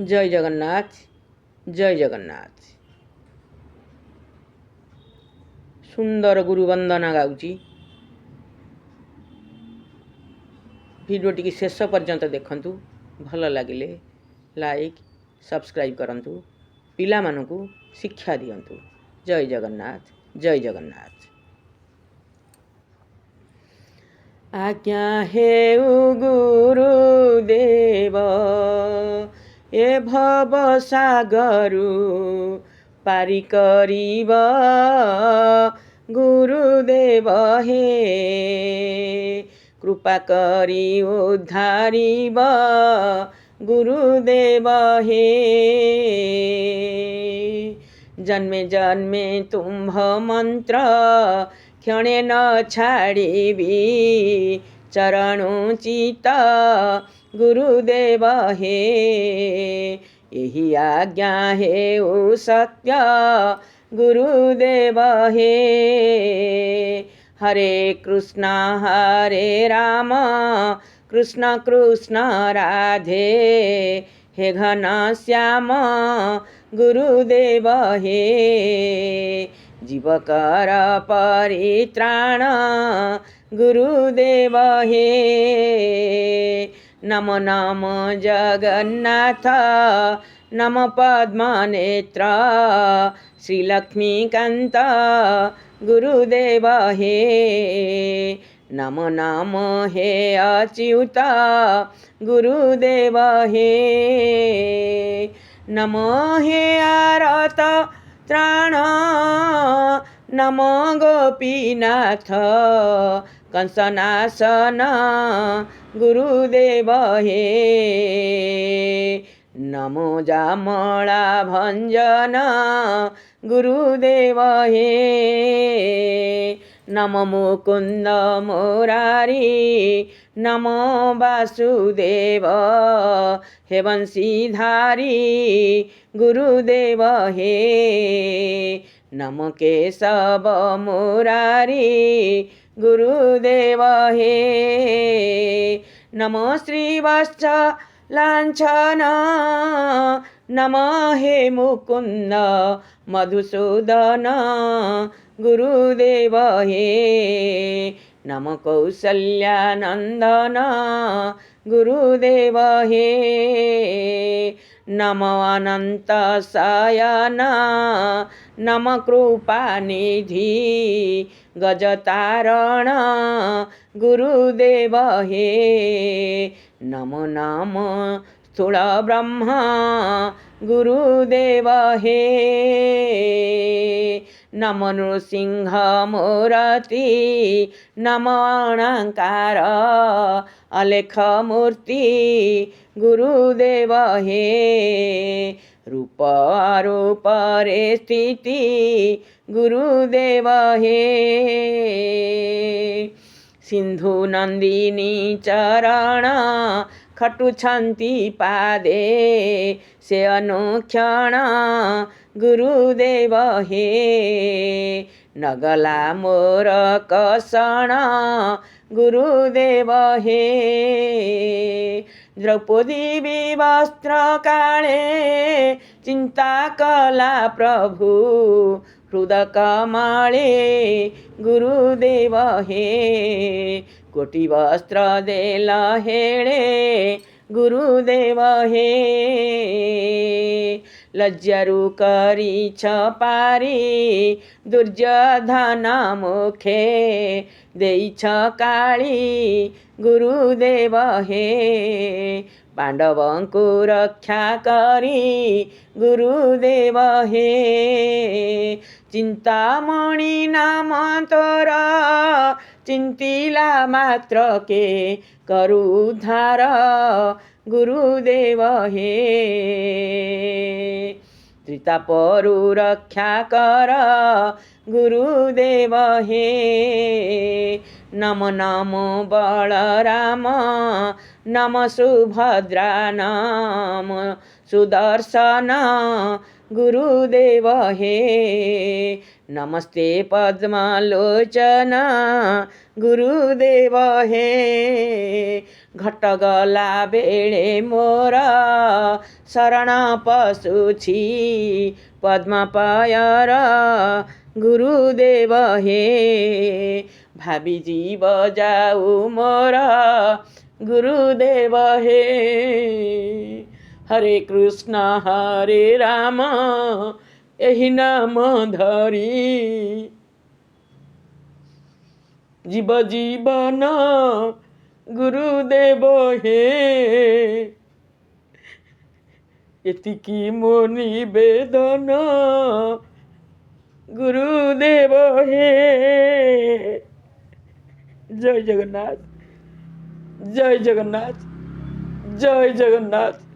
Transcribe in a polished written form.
जय जगन्नाथ। जय जगन्नाथ। सुंदर गुरु वंदना गाउची। भिडियो टी शेष पर्यंत देखंतु। भल लगिले लाइक सब्सक्राइब करंतु। पिला मानकु शिक्षा दियंतु। जय जगन्नाथ। जय जगन्नाथ। आज्ञा हेउ गुरुदेव ए भव सागरु पारी करिब गुरुदेव हे कृपा करी उद्धारिब गुरुदेव हे जन्मे जन्मे तुम्भ मंत्र क्षणे न छाड़ीबी चरणोचित गुरुदेव हे यही आज्ञा हे ओ सत्य गुरुदेव हे हरे कृष्ण कृष्ण कृष्ण राधे हे घन श्याम गुरुदेव हे जीवकर परित्राण गुरुदेव हे नमो नमो जगन्नाथ नमो पद्मनेत्र श्रीलक्ष्मीकांत गुरुदेव हे नमो नमो हे अच्युत गुरुदेव हे नमो हे आरत त्राण नमो गोपीनाथ कंसनाशन गुरुदेव हे नमो जामला भंजन गुरुदेव हे नमो मुकुंद मुरारी नमो वासुदेव हे बंशीधारी गुरुदेव हे नमो केशव मुरारी गुरुदेव हे नमो श्रीवत्स लांछन नमो हे मुकुंद मधुसूदन गुरुदेव हे नमो कौसल्यानंदन गुरुदेव हे नमो अनंत शयन नमो कृपानिधि गजतारण गुरुदेव हे नमो नमो स्थूल ब्रह्म गुरुदेव हे नमो नृसिंह मूर्ति नमो अणंकार अलेख मूर्ति गुरुदेव हे रूप अरूप रे स्थिति गुरुदेव हे सिंधु नंदिनी चरण खटुछंती पादे से अनुक्षण गुरुदेव हे नगला मोर कषण गुरुदेव हे द्रौपदी विवस्त्र काले चिंता कला प्रभु हृदय कमले गुरुदेव हे कोटि वस्त्र देल हेळे गुरुदेव हे लज्जरु करी छपारी दुर्योधन मुखे देइछ काली गुरुदेव हे पांडवंकु रक्षा करी गुरुदेव हे चिंतामणि नाम तोर चिंतिला मात्र के करु उद्धार गुरुदेव हे त्रितापरु रक्षा कर गुरुदेव हे नमो नमो बलराम नमो सुभद्रा नमो सुदर्शन गुरुदेव हे नमस्ते पद्मलोचन ଗୁରୁଦେବ ହେ। ଘଟ ଗଲା ବେଳେ ମୋର ଶରଣ ପଶୁଛି ପଦ୍ମପୟର ଗୁରୁଦେବ ହେ। ଭାବି ଯିବ ଯାଉ ମୋର ଗୁରୁଦେବ ହେ। ହରେ କୃଷ୍ଣ ହରେ ରାମ ଏହି ନାମ ଧରି ଯିବ ଜୀବନ ଗୁରୁଦେବ ହେ। ଏତିକି ମୋ ନିବେଦନ ଗୁରୁଦେବ ହେ। ଜୟ ଜଗନ୍ନାଥ, ଜୟ ଜଗନ୍ନାଥ, ଜୟ ଜଗନ୍ନାଥ।